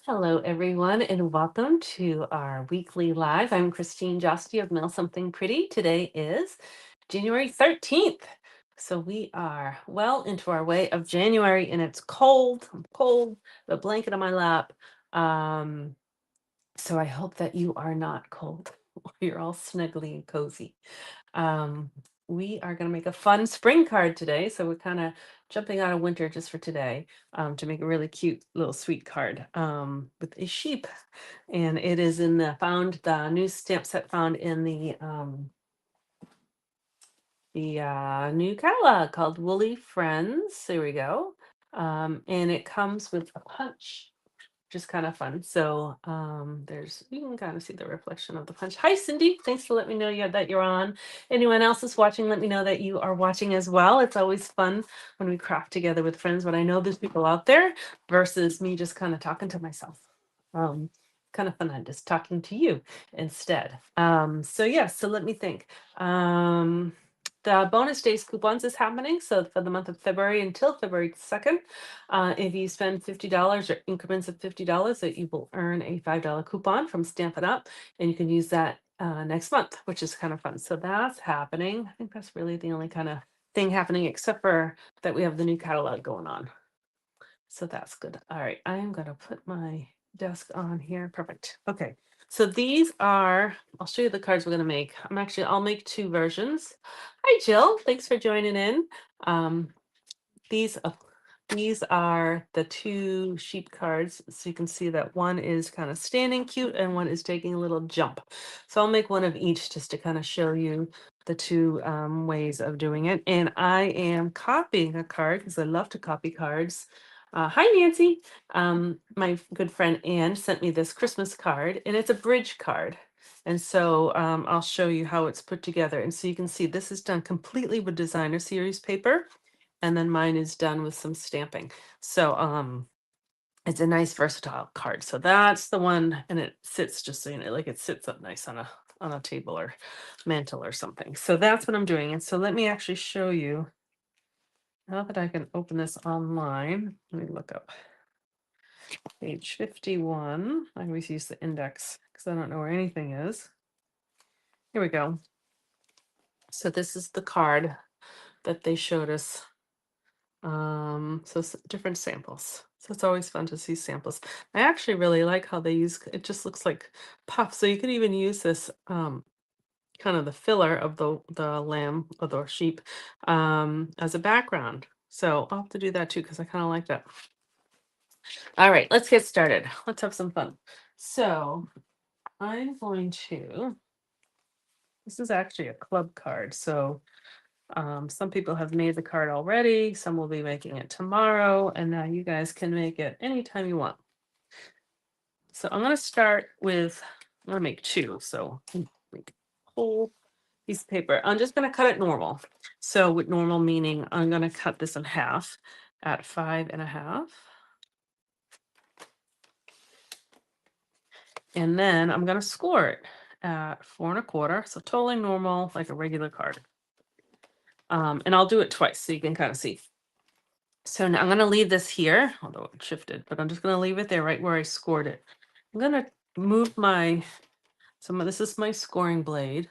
Hello, everyone, and welcome to our weekly live. I'm Christine Josty of Mail Something Pretty. Today is January 13th. So we are well into our way of January, and it's cold. I'm cold, the blanket on my lap. Um, so I hope that you are not cold. You're all snuggly and cozy. Um, we are going to make a fun spring card today. So we're kind of jumping out of winter just for today to make a really cute little sweet card with a sheep. And it is in the new stamp set found in the new catalog called Woolly Friends. There we go. And it comes with a punch, just kind of fun. So there's you can kind of see the reflection of the punch. Hi, Cindy. Thanks for letting me know that you're on. Anyone else is watching, let me know that you are watching as well. It's always fun when we craft together with friends, but I know there's people out there versus me just kind of talking to myself. Um, Kind of fun. I'm just talking to you instead. So yeah, so let me think. The bonus days coupons is happening. So for the month of February until February 2nd, if you spend $50 or increments of $50, that you will earn a $5 coupon from Stampin' Up, and you can use that next month, which is kind of fun. So that's happening. I think that's really the only kind of thing happening, except for that we have the new catalog going on. So that's good. All right, I am going to put my desk on here. Perfect. Okay. So these are, I'll show you the cards we're going to make. I'll make two versions. Hi, Jill. Thanks for joining in. Um, these these are the two sheep cards. So you can see that one is kind of standing cute and one is taking a little jump. So I'll make one of each just to kind of show you the two ways of doing it. And I am copying a card because I love to copy cards. Hi, Nancy. My good friend Anne sent me this Christmas card, and it's a bridge card. And so I'll show you how it's put together. And so you can see this is done completely with designer series paper, and then mine is done with some stamping. So it's a nice versatile card. So that's the one, and it sits just so you know, like it sits up nice on a table or mantle or something. So that's what I'm doing. And so let me actually show you. Now that I can open this online, let me look up page 51. I always use the index because I don't know where anything is. Here we go. So this is the card that they showed us. Different samples. So it's always fun to see samples. I actually really like how they use it, just looks like puff. So you could even use this kind of the filler of the lamb or the sheep as a background. So I'll have to do that too because I kind of like that. All right, let's get started. Let's have some fun. So I'm going to, this is actually a club card. So some people have made the card already, some will be making it tomorrow, and now you guys can make it anytime you want. So I'm going to start with, I'm going to make two. So make a whole piece of paper. I'm just going to cut it normal. So with normal meaning, I'm going to cut this in half at 5.5. And then I'm going to score it at 4.25. So totally normal, like a regular card. And I'll do it twice so you can kind of see. So now I'm going to leave this here, although it shifted, but I'm just going to leave it there right where I scored it. I'm going to move this is my scoring blade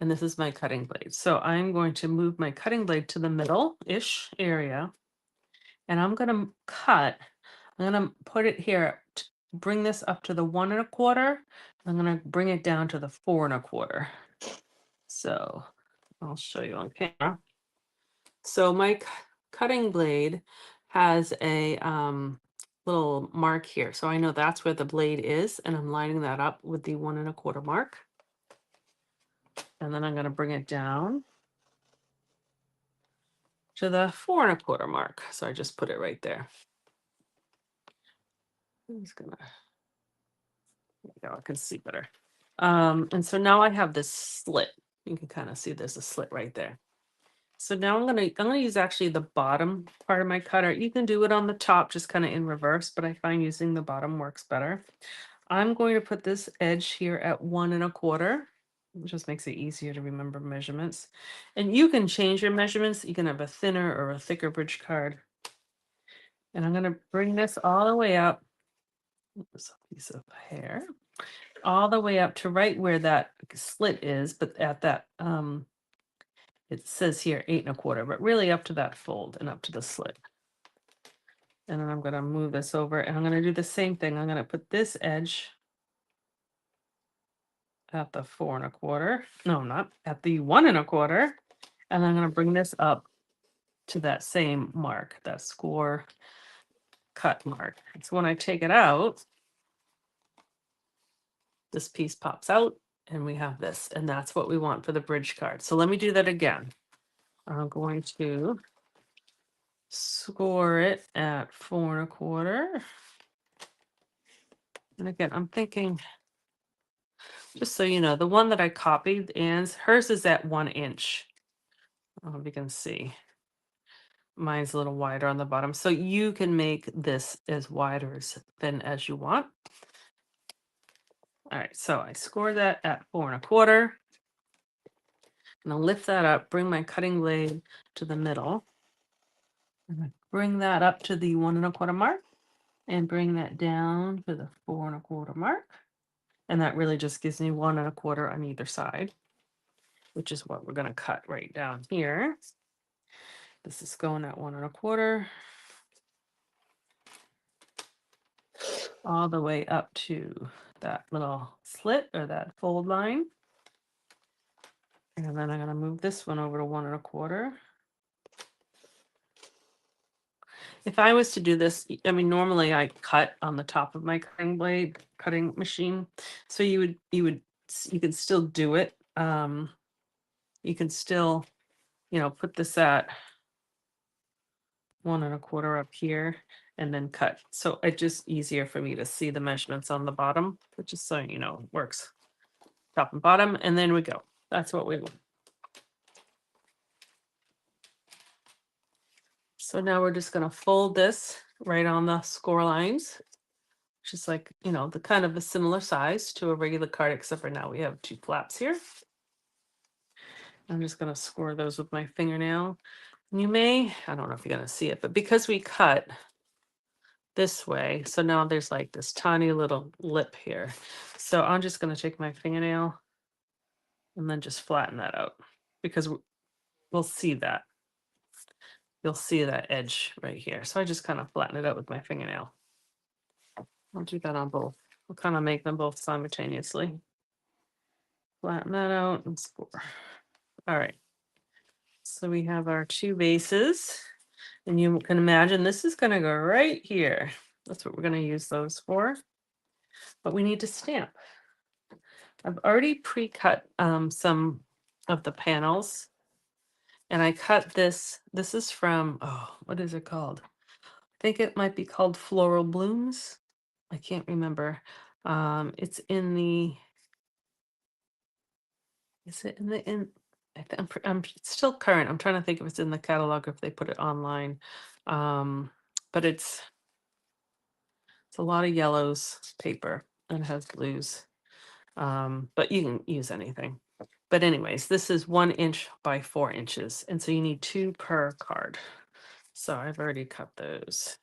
and this is my cutting blade. So I'm going to move my cutting blade to the middle-ish area and I'm going to I'm going to put it here, bring this up to the 1.25. I'm going to bring it down to the 4.25. So I'll show you on camera. So my cutting blade has a little mark here. So I know that's where the blade is, and I'm lining that up with the 1.25 mark. And then I'm going to bring it down to the 4.25 mark. So I just put it right there. I'm just gonna, there you go, I can see better. And so now I have this slit. You can kind of see there's a slit right there. So now I'm gonna use actually the bottom part of my cutter. You can do it on the top, just kind of in reverse, but I find using the bottom works better. I'm going to put this edge here at 1.25. It just makes it easier to remember measurements. And you can change your measurements. You can have a thinner or a thicker bridge card. And I'm gonna bring this all the way up There's a piece of hair all the way up to right where that slit is, but at that it says here 8 1/4, but really up to that fold and up to the slit. And then I'm going to move this over and I'm going to do the same thing. I'm going to put this edge at the 4 1/4. No, I'm not at the 1 1/4. And I'm going to bring this up to that same mark, that score cut mark. So when I take it out, this piece pops out and we have this, and that's what we want for the bridge card. So let me do that again. I'm going to score it at 4 1/4. And again, I'm thinking, just so you know, the one that I copied, Anne's, hers is at 1 inch. I don't know if you can see. Mine's a little wider on the bottom. So you can make this as wide or as thin as you want. All right, so I score that at 4 1/4. And I'll lift that up, bring my cutting blade to the middle. And I bring that up to the 1 1/4 mark and bring that down to the 4 1/4 mark. And that really just gives me 1 1/4 on either side, which is what we're going to cut right down here. This is going at 1 1/4 all the way up to that little slit or that fold line. And then I'm going to move this one over to 1 1/4. If I was to do this, I mean, normally I cut on the top of my cutting machine. So you can still do it. You can still, put this at 1 1/4 up here and then cut. So it's just easier for me to see the measurements on the bottom, but just so you know, it works top and bottom. And then we go. That's what we want. So now we're just going to fold this right on the score lines, which is like, the kind of a similar size to a regular card, except for now we have 2 flaps here. I'm just going to score those with my fingernail. You may, I don't know if you're going to see it, but because we cut this way, so now there's like this tiny little lip here. So I'm just going to take my fingernail and then just flatten that out, because we'll see that. You'll see that edge right here. So I just kind of flatten it out with my fingernail. I'll do that on both. We'll kind of make them both simultaneously. Flatten that out and score. All right. So we have our 2 bases, and you can imagine this is going to go right here. That's what we're going to use those for. But we need to stamp. I've already pre-cut some of the panels, and I cut this. This is from, what is it called? I think it might be called Floral Blooms. I can't remember. It's in the, is it in the, I'm it's still current. I'm trying to think if it's in the catalog or if they put it online. But it's a lot of yellows paper and it has blues. But you can use anything. But anyways, this is 1 inch by 4 inches. And so you need 2 per card. So I've already cut those.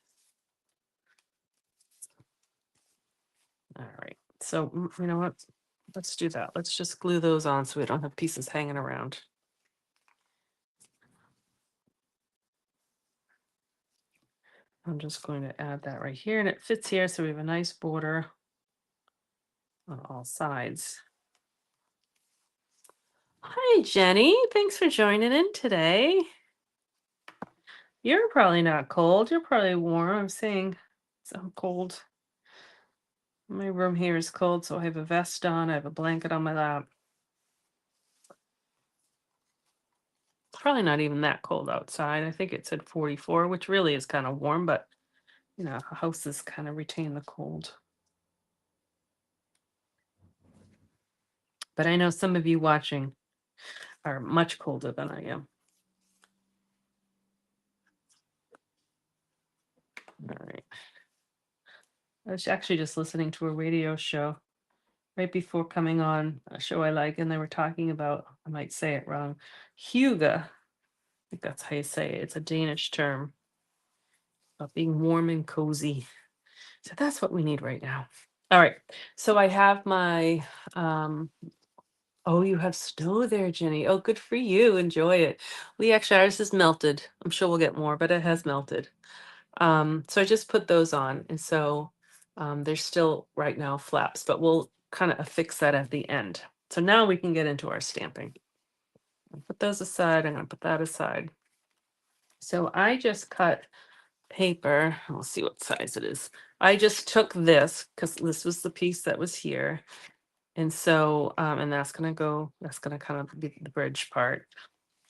All right. So you know what? Let's do that. Let's just glue those on so we don't have pieces hanging around. I'm just going to add that right here, and it fits here, so we have a nice border on all sides. Hi, Jenny. Thanks for joining in today. You're probably not cold. You're probably warm. I'm saying I'm cold. My room here is cold, so I have a vest on. I have a blanket on my lap. It's probably not even that cold outside. I think it said 44, which really is kind of warm, but houses kind of retain the cold. But I know some of you watching are much colder than I am. All right. I was actually just listening to a radio show right before coming on, a show I like, and they were talking about, I might say it wrong, hygge. I think that's how you say it. It's a Danish term about being warm and cozy. So that's what we need right now. All right. So I have my oh, you have snow there, Jenny. Oh, good for you. Enjoy it. We actually ours is melted. I'm sure we'll get more, but it has melted. So I just put those on. And so there's still right now flaps, but we'll kind of affix that at the end. So now we can get into our stamping. I'll put those aside. I'm going to put that aside. So I just cut paper. We'll see what size it is. I just took this because this was the piece that was here. And so, and that's going to go, that's going to kind of be the bridge part.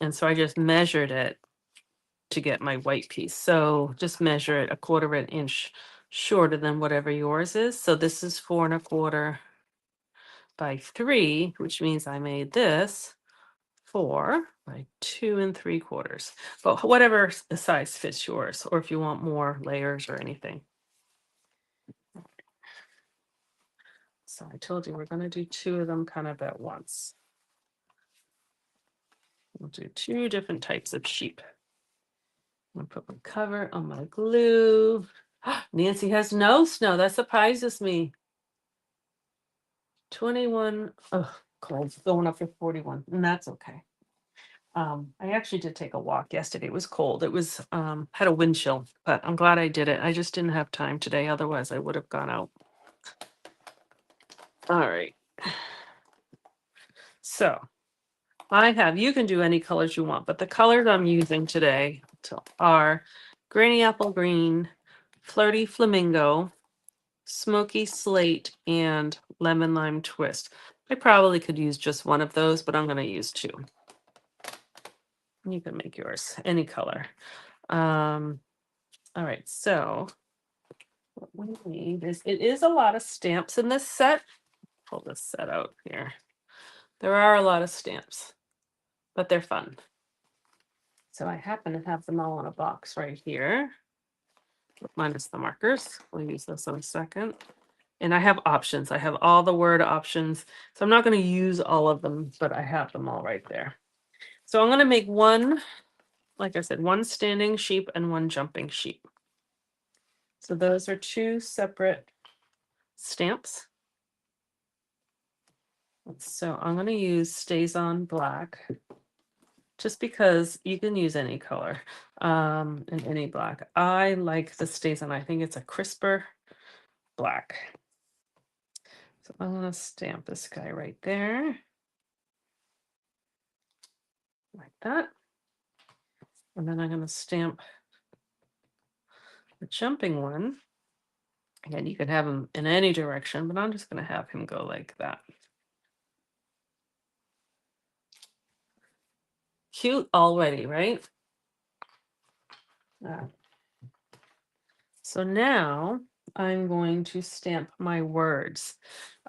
And so I just measured it to get my white piece. So just measure it 1/4 of an inch shorter than whatever yours is. So this is 4 1/4 by 3, which means I made this 4 by 2 3/4. But whatever the size fits yours, or if you want more layers or anything. So I told you we're going to do 2 of them kind of at once. We'll do 2 different types of sheep. I'm gonna put my cover on my glue. Nancy has no snow. That surprises me. 21. Oh, cold. Going up to 41. And that's okay. I actually did take a walk yesterday. It was cold. It was had a wind chill, but I'm glad I did it. I just didn't have time today. Otherwise, I would have gone out. All right. So I have, you can do any colors you want, but the colors I'm using today are Granny Apple Green, Flirty Flamingo, Smoky Slate, and Lemon Lime Twist. I probably could use just one of those, but I'm going to use 2. You can make yours any color. All right, so what we need is, it is a lot of stamps in this set. Pull this set out here. There are a lot of stamps, but they're fun. So I happen to have them all in a box right here, minus the markers. We'll use this in a second. And I have options. I have all the word options. So I'm not going to use all of them, but I have them all right there. So I'm going to make one, like I said, one standing sheep and one jumping sheep. So those are 2 separate stamps. So I'm going to use Stays On Black, just because you can use any color and any black. I like the Stays On. I think it's a crisper black. So I'm going to stamp this guy right there. Like that. And then I'm going to stamp the jumping one. Again, you can have him in any direction, but I'm just going to have him go like that. Cute already, right? So now I'm going to stamp my words,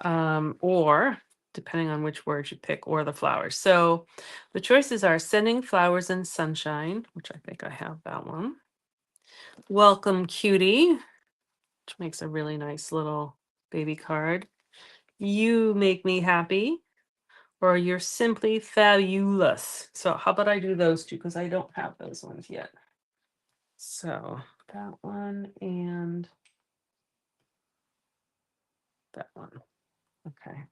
or depending on which words you pick, or the flowers. So the choices are Sending Flowers and Sunshine, which I think I have that one. Welcome Cutie, which makes a really nice little baby card. You Make Me Happy, or You're Simply Fabulous. So how about I do those 2, because I don't have those ones yet. So that one and that one. Okay.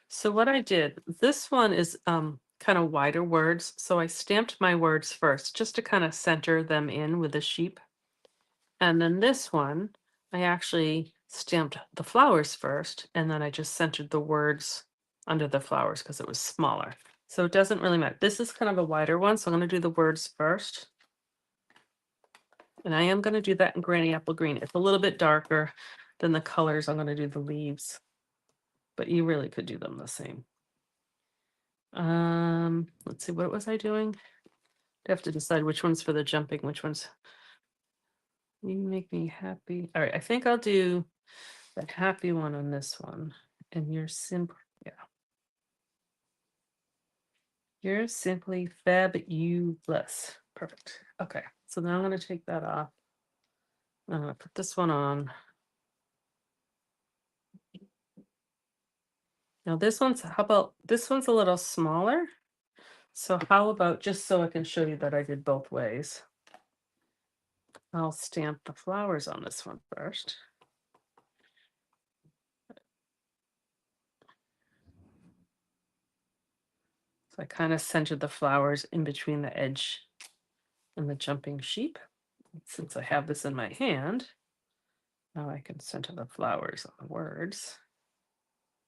So what I did, this one is kind of wider words. So I stamped my words first just to kind of center them in with the sheep. And then this one, I actually stamped the flowers first, and then I just centered the words under the flowers because it was smaller. So it doesn't really matter. This is kind of a wider one, so I'm going to do the words first. And I am going to do that in Granny Apple Green. It's a little bit darker than the colors. I'm going to do the leaves, but you really could do them the same. Let's see, what was I doing? I have to decide which one's for the jumping, which one's You Make Me Happy. All right, I think I'll do the happy one on this one. And You're simple, yeah. You're Simply Fabulous. Perfect. Okay, so now I'm gonna take that off. I'm gonna put this one on. Now this one's, how about, this one's a little smaller. So how about, just so I can show you that I did both ways. I'll stamp the flowers on this one first. So I kind of centered the flowers in between the edge and the jumping sheep. Since I have this in my hand, now I can center the flowers on the words.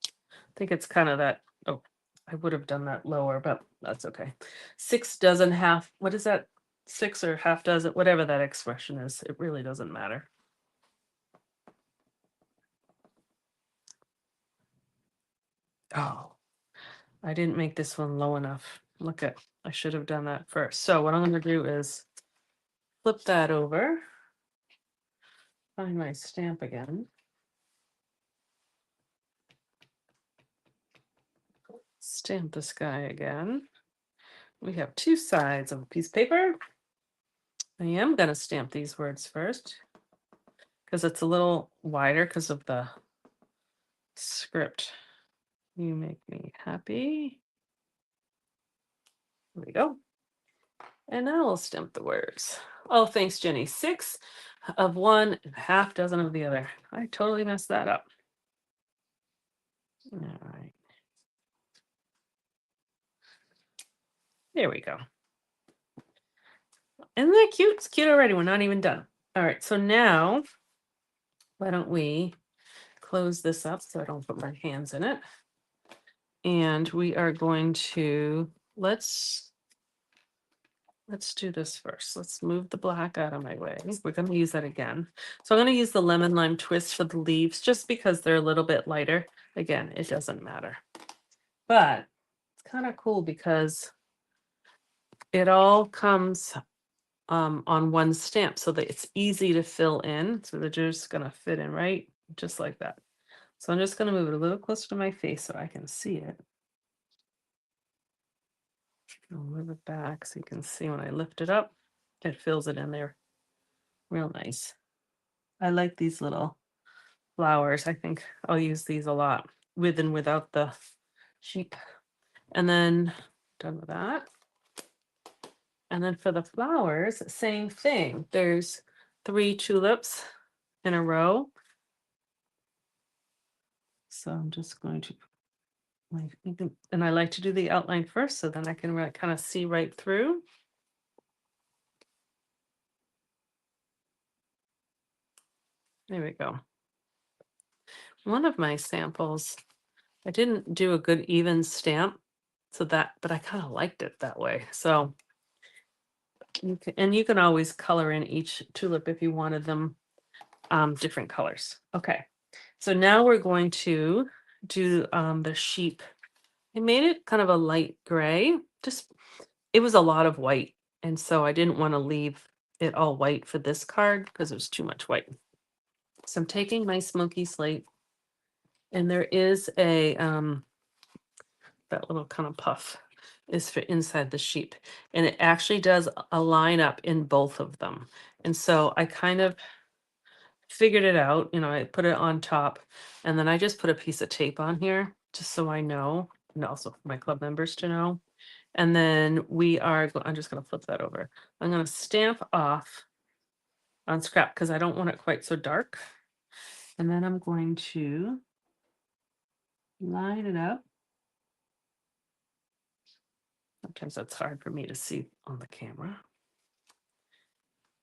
I think it's kind of that. Oh, I would have done that lower, but that's okay. 6 dozen half, what is that? 6 or half dozen, whatever that expression is. It really doesn't matter. Oh, I didn't make this one low enough. Look at, I should have done that first. So what I'm going to do is flip that over, find my stamp again. Stamp this guy again. We have 2 sides of a piece of paper. I am going to stamp these words first because it's a little wider because of the script. You make me happy. There we go. And now I'll stamp the words. Oh, thanks, Jenny. 6 of one and half dozen of the other. I totally messed that up. All right. There we go. Isn't that cute? It's cute already. We're not even done. All right. So now, why don't we close this up so I don't put my hands in it? And we are going to, let's do this first. Let's move the black out of my way. We're going to use that again. So I'm going to use the lemon lime twist for the leaves just because they're a little bit lighter. Again, it doesn't matter. But it's kind of cool because it all comes on one stamp so that it's easy to fill in. So they're just going to fit in right just like that. So I'm just going to move it a little closer to my face so I can see it. I'll move it back so you can see when I lift it up, it fills it in there real nice. I like these little flowers. I think I'll use these a lot with and without the sheep. And then done with that. And then for the flowers, same thing. There's 3 tulips in a row. So I'm just going to, and I like to do the outline first so then I can really kind of see right through. There we go. One of my samples, I didn't do a good even stamp, so that, but I kind of liked it that way. So you can always color in each tulip if you wanted them different colors. Okay, so now we're going to do the sheep. I made it kind of a light gray. Just, it was a lot of white, and so I didn't want to leave it all white for this card because it was too much white. So I'm taking my smoky slate, and there is a that little kind of puff is for inside the sheep, and it actually does a line up in both of them. And so I kind of figured it out, I put it on top, and then I just put a piece of tape on here just so I know, and also for my club members to know. And then I'm just going to flip that over. I'm going to stamp off on scrap because I don't want it quite so dark. And then I'm going to line it up. Sometimes that's hard for me to see on the camera.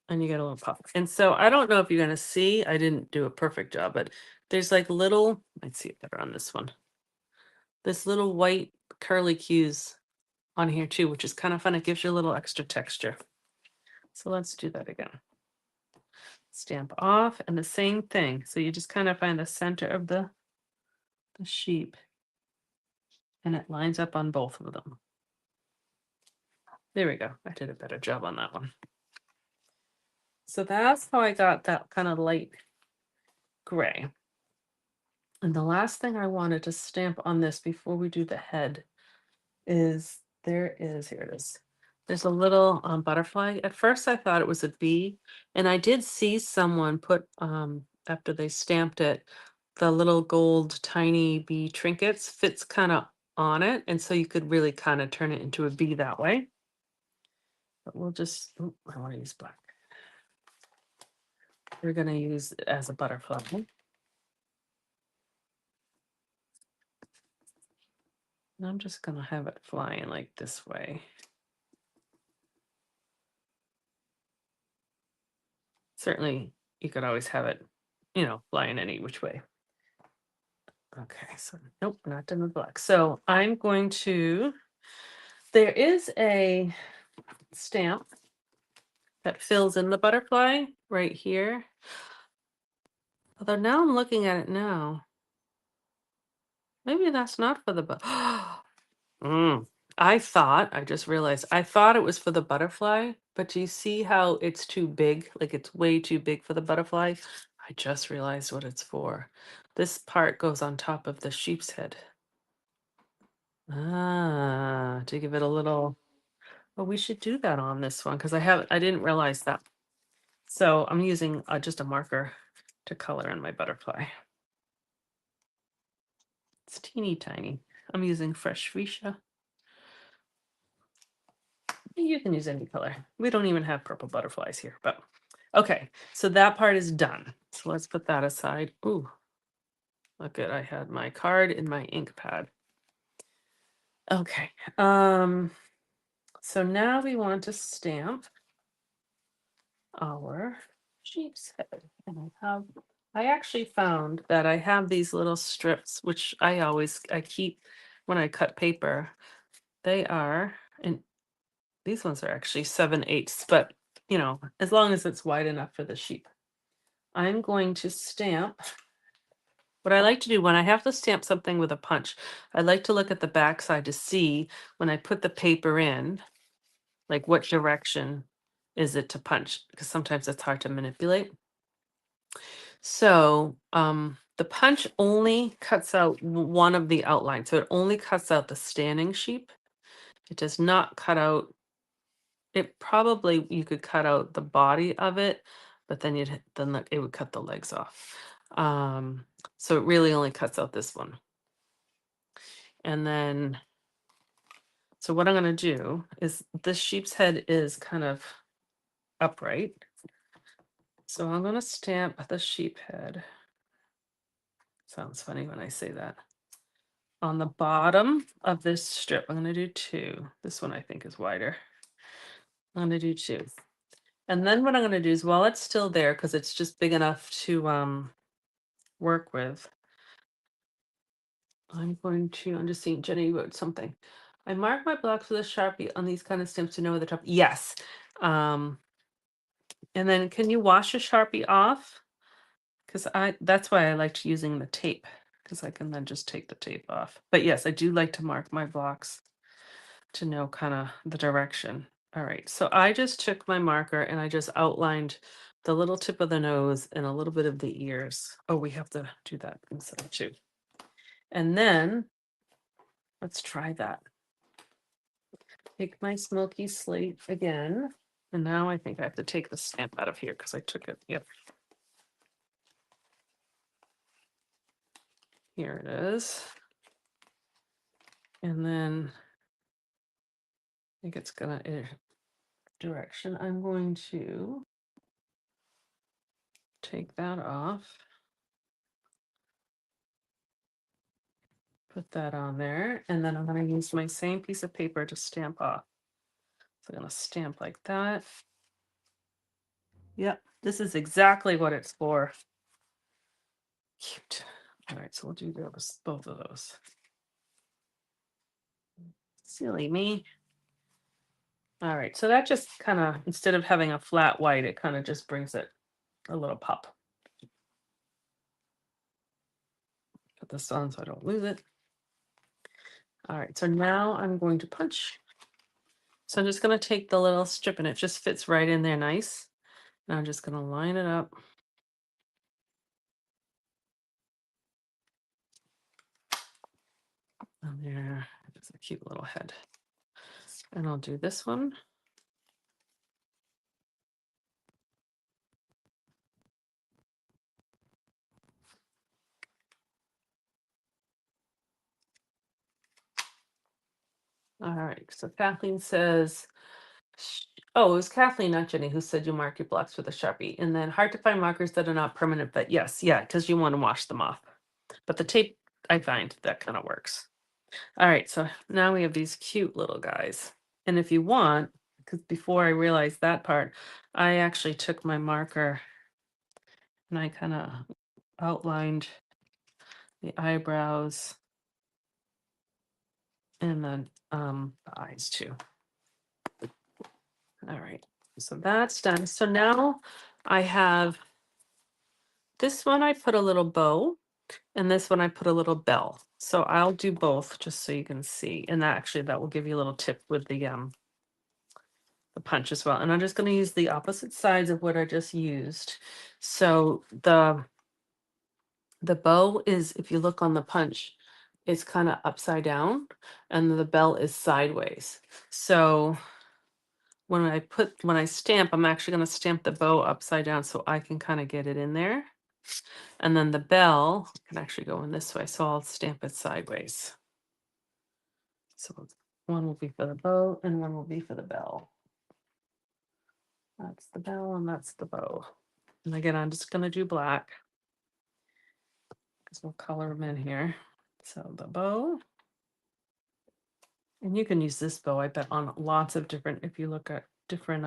And you get a little puff. And so I don't know if you're going to see, I didn't do a perfect job, but there's like little, let's see it better on this one. This little white curly cues on here too, which is kind of fun. It gives you a little extra texture. So let's do that again. Stamp off, and the same thing. So you just kind of find the center of the sheep, and it lines up on both of them. There we go. I did a better job on that one. So that's how I got that kind of light gray. And the last thing I wanted to stamp on this before we do the head is here it is. There's a little butterfly. At first I thought it was a bee, and I did see someone put after they stamped it, the little gold tiny bee trinkets fits kind of on it, and so you could really kind of turn it into a bee that way. But we'll just, I want to use black. we're going to use it as a butterfly. And I'm just going to have it flying like this way. Certainly, you could always have it, flying any which way. Okay, so nope, not done with black. So I'm going to, there is a stamp that fills in the butterfly right here. Although now I'm looking at it now. Maybe that's not for the I just realized, I thought it was for the butterfly, but do you see how it's too big? Like it's way too big for the butterfly. I just realized what it's for. This part goes on top of the sheep's head. To give it a little, well, we should do that on this one because I didn't realize that. So I'm using just a marker to color in my butterfly. It's teeny tiny. I'm using fresh fuchsia. You can use any color. We don't even have purple butterflies here, but okay. So that part is done. So let's put that aside. Ooh, look at, I had my card in my ink pad. Okay. So now we want to stamp our sheep's head. And I actually found that I have these little strips, which I keep when I cut paper. They are, and these ones are actually 7/8, but as long as it's wide enough for the sheep. I'm going to stamp. What I like to do when I have to stamp something with a punch, I like to look at the backside to see when I put the paper in, like what direction is it to punch, because sometimes it's hard to manipulate. So the punch only cuts out one of the outlines. So it only cuts out the standing sheep. It does not cut out, it probably, you could cut out the body of it, but then it would cut the legs off. So it really only cuts out this one. And then, so what I'm going to do is, this sheep's head is kind of upright. So I'm going to stamp the sheep head. Sounds funny when I say that. On the bottom of this strip, I'm going to do 2. This one I think is wider. I'm going to do 2. And then what I'm going to do is, while it's still there, because it's just big enough to work with, I'm just seeing Jenny wrote something. I mark my blocks with a Sharpie on these kind of stamps to know where the top. Yes. And then can you wash a Sharpie off? Because that's why I liked using the tape, because I can then just take the tape off. But yes, I do like to mark my blocks to know kind of the direction. All right, so I just took my marker and I just outlined the little tip of the nose and a little bit of the ears. Oh, we have to do that inside too. And then let's try that. Take my smoky slate again. And now I think I have to take the stamp out of here because I took it. Yep. Here it is. And then I think it's gonna direction. I'm going to take that off. Put that on there. And then I'm going to use my same piece of paper to stamp off. So I'm going to stamp like that. Yep, this is exactly what it's for. Cute. All right, so we'll do both of those. Silly me. All right, so that just kind of, instead of having a flat white, it kind of just brings it a little pop. Put this on so I don't lose it. All right, so now I'm going to punch. So I'm just going to take the little strip, and it just fits right in there nice. And I'm just going to line it up. And there, it's a cute little head. And I'll do this one. All right, so Kathleen says, Oh, it was Kathleen, not Jenny, who said you mark your blocks with a Sharpie. And then hard to find markers that are not permanent, but yes, yeah, because you want to wash them off. But the tape, I find that kind of works. All right, so now we have these cute little guys. And if you want, because before I realized that part, I actually took my marker and I kind of outlined the eyebrows and then the eyes too. All right, so that's done. So now I have this one, I put a little bow, and this one I put a little bell. So I'll do both just so you can see. And that actually that will give you a little tip with the punch as well. And I'm just going to use the opposite sides of what I just used. So the bow is, if you look on the punch, it's kind of upside down, and the bell is sideways. So when I stamp, I'm actually going to stamp the bow upside down so I can kind of get it in there. And then the bell can actually go in this way, so I'll stamp it sideways. So one will be for the bow and one will be for the bell. That's the bell and that's the bow. And again, I'm just going to do black because we'll color them in here. So the bow, and you can use this bow, I bet, on lots of different, if you look at different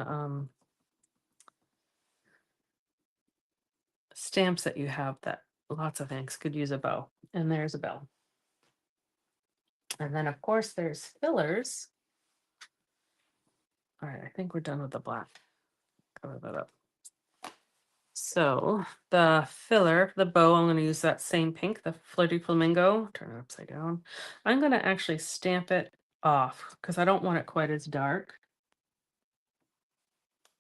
stamps that you have, that lots of things could use a bow. And there's a bell. And then of course there's fillers. All right, I think we're done with the black. Cover that up. So the filler, the bow, I'm going to use that same pink, the Flirty Flamingo. Turn it upside down. I'm going to actually stamp it off because I don't want it quite as dark.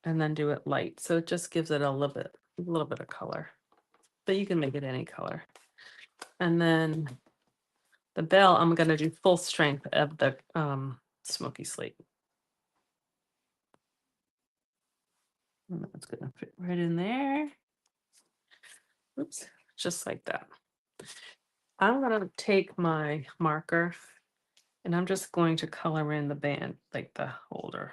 And then do it light. So it just gives it a little bit of color. But you can make it any color. And then the bell, I'm going to do full strength of the smoky slate. And that's going to fit right in there. Oops, just like that. I'm going to take my marker and I'm just going to color in the band, like the holder.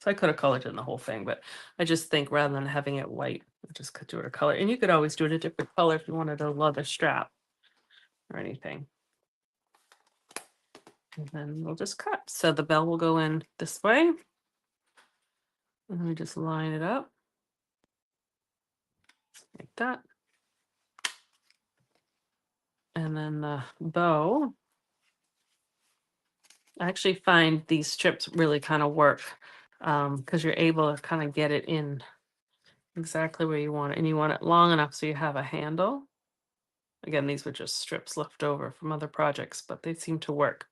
So I could have colored in the whole thing, but I just think rather than having it white, I just could do it a color. And you could always do it a different color if you wanted a leather strap or anything. And then we'll just cut. So the bell will go in this way. And we just line it up like that. And then the bow, I actually find these strips really kind of work because you're able to kind of get it in exactly where you want it. And you want it long enough so you have a handle. Again, these were just strips left over from other projects, but they seem to work.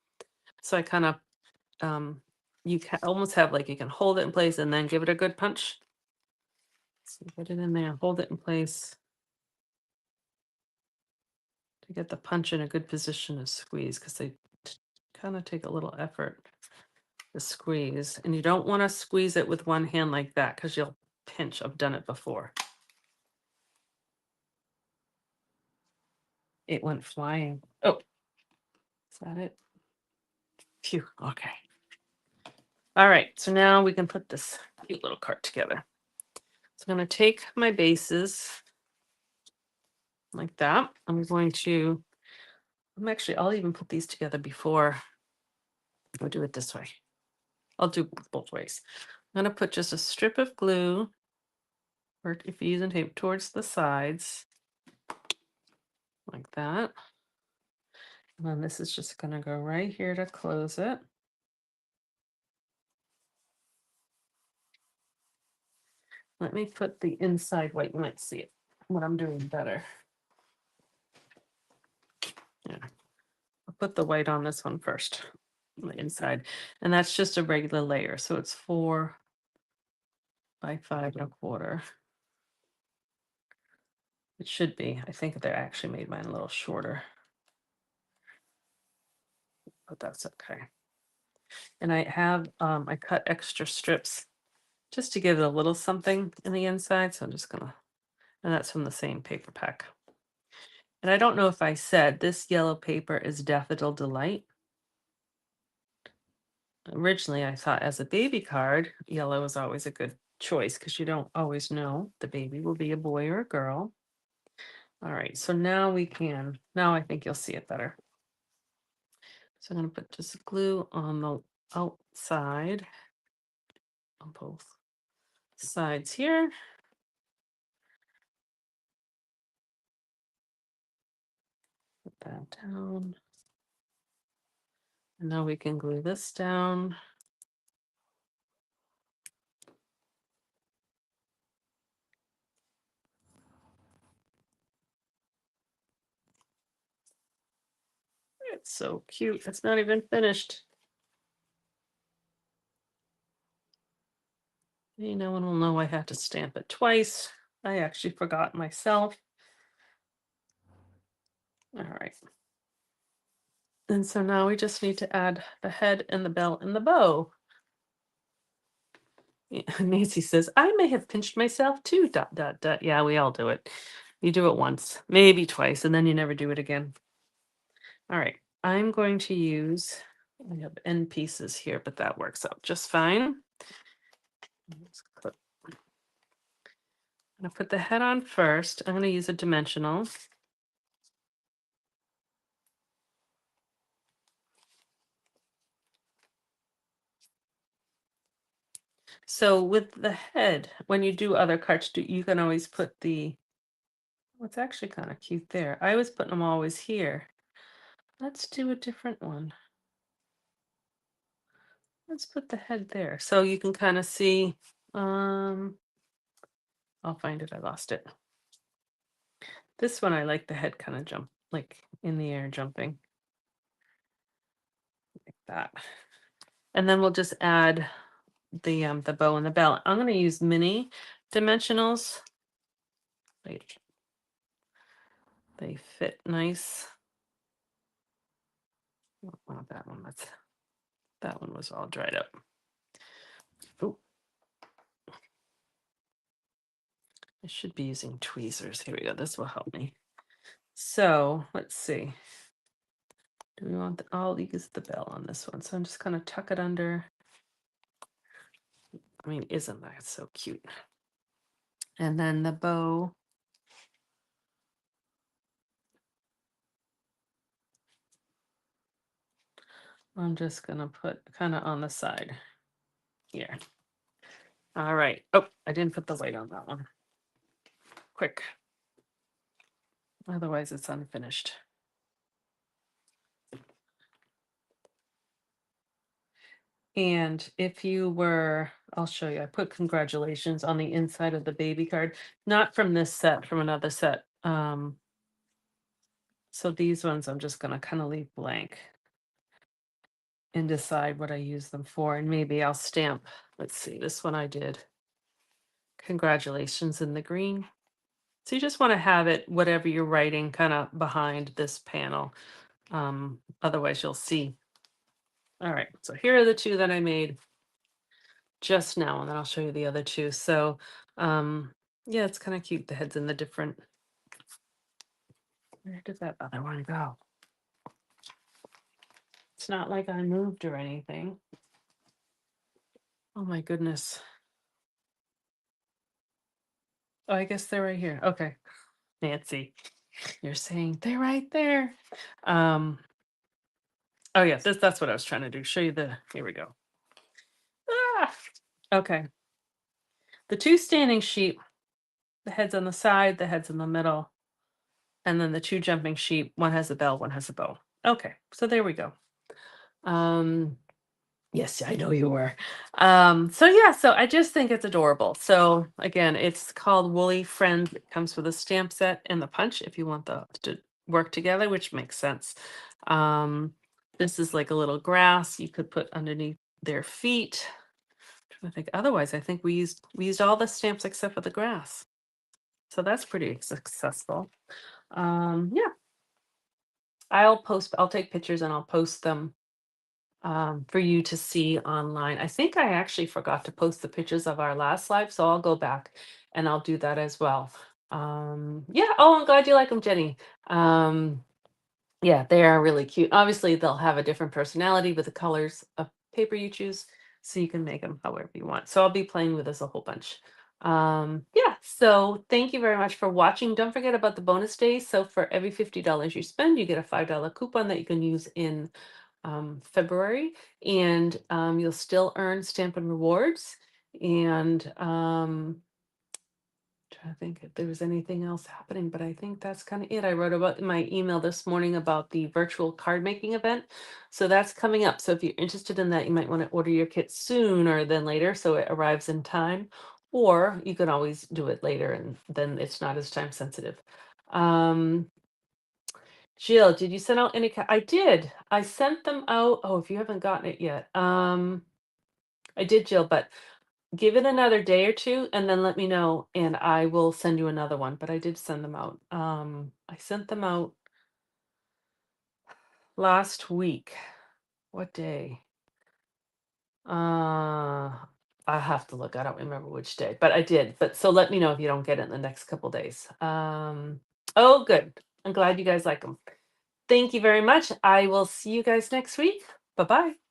So I kind of, you can almost have like you can hold it in place and then give it a good punch. So get it in there, hold it in place to get the punch in a good position to squeeze because they kind of take a little effort to squeeze. And you don't want to squeeze it with one hand like that because you'll pinch. I've done it before. It went flying. Oh, is that it? Phew. Okay. All right. So now we can put this cute little card together. So I'm going to take my bases like that. I'll even put these together before. I'll do it this way. I'll do both ways. I'm going to put just a strip of glue, or if you're using tape, towards the sides like that. And then this is just going to go right here to close it. Let me put the inside white. You might see it, what I'm doing better. Yeah. I'll put the white on this one first, on the inside. And that's just a regular layer. So it's 4 by 5 1/4. It should be. I think they actually made mine a little shorter. But that's okay. And I cut extra strips just to give it a little something in the inside. So I'm just gonna, and that's from the same paper pack. And I don't know if I said this yellow paper is Daffodil Delight. originally I thought as a baby card, yellow is always a good choice because you don't always know the baby will be a boy or a girl. All right, so now now I think you'll see it better. So I'm going to put just glue on the outside on both sides here. Put that down. And now we can glue this down. It's so cute. It's not even finished. No one will know I had to stamp it twice. I actually forgot myself. All right. And so now we just need to add the head and the bell and the bow. Nancy says, I may have pinched myself too, dot, dot, dot. Yeah, we all do it. You do it once, maybe twice, and then you never do it again. All right. I'm going to use, I have end pieces here, but that works out just fine. I'm going to put the head on first. I'm going to use a dimensional. So with the head, when you do other cards, you can always put it's actually kind of cute there. I was putting them always here. Let's do a different one. Let's put the head there. So you can kind of see, I'll find it. I lost it. This one, I like the head kind of jump, like in the air jumping. Like that. And then we'll just add the bow and the bell. I'm going to use mini dimensionals. They fit nice. Don't want that one. That one was all dried up. Oh, I should be using tweezers. Here we go. This will help me. So let's see. Do we want I'll use the bell on this one. So I'm just gonna tuck it under. I mean, isn't that so cute? And then the bow. I'm just gonna put kind of on the side here. All right. Oh, I didn't put the light on that one. Quick. Otherwise it's unfinished. And if you were, I'll show you, I put congratulations on the inside of the baby card, not from this set, from another set. So these ones I'm just gonna kind of leave blank and decide what I use them for. And maybe I'll stamp, let's see, this one I did. Congratulations in the green. So you just want to have it, whatever you're writing, kind of behind this panel. Otherwise you'll see. All right, so here are the two that I made just now, and then I'll show you the other two. So yeah, it's kind of cute. The heads in the different. Where did that other one go? It's not like I moved or anything. Oh my goodness. Oh, I guess they're right here. Okay. Nancy, you're saying they're right there. Oh yeah, that's what I was trying to do. Show you here we go. Ah, okay. The two standing sheep, the head's on the side, the head's in the middle, and then the two jumping sheep, one has a bell, one has a bow. Okay, so there we go. Yes, I know you were. So yeah, so I just think it's adorable. So again, it's called Woolly Friends. It comes with a stamp set and the punch if you want the to work together, which makes sense. This is like a little grass you could put underneath their feet. I think otherwise, I think we used all the stamps except for the grass. So that's pretty successful. Yeah, I'll take pictures and I'll post them for you to see online. I think I actually forgot to post the pictures of our last live, so I'll go back and I'll do that as well. Yeah. Oh, I'm glad you like them, Jenny. Yeah, they are really cute. Obviously, they'll have a different personality with the colors paper you choose, so you can make them however you want. So I'll be playing with this a whole bunch. Yeah, so thank you very much for watching. Don't forget about the bonus days. So for every $50 you spend, you get a $5 coupon that you can use in February, and you'll still earn Stampin' Rewards. And trying to think if there was anything else happening, but I think that's kind of it. I wrote about in my email this morning about the virtual card making event. So that's coming up. So if you're interested in that, you might want to order your kit sooner than later so it arrives in time. Or you can always do it later and then it's not as time sensitive. Um, Jill, did you send out any? I did. I sent them out. Oh, if you haven't gotten it yet. I did, Jill, but give it another day or two and then let me know and I will send you another one. But I did send them out. I sent them out last week. What day? I have to look. I don't remember which day, but I did. But so let me know if you don't get it in the next couple days. Oh, good. I'm glad you guys like them. Thank you very much. I will see you guys next week. Bye bye.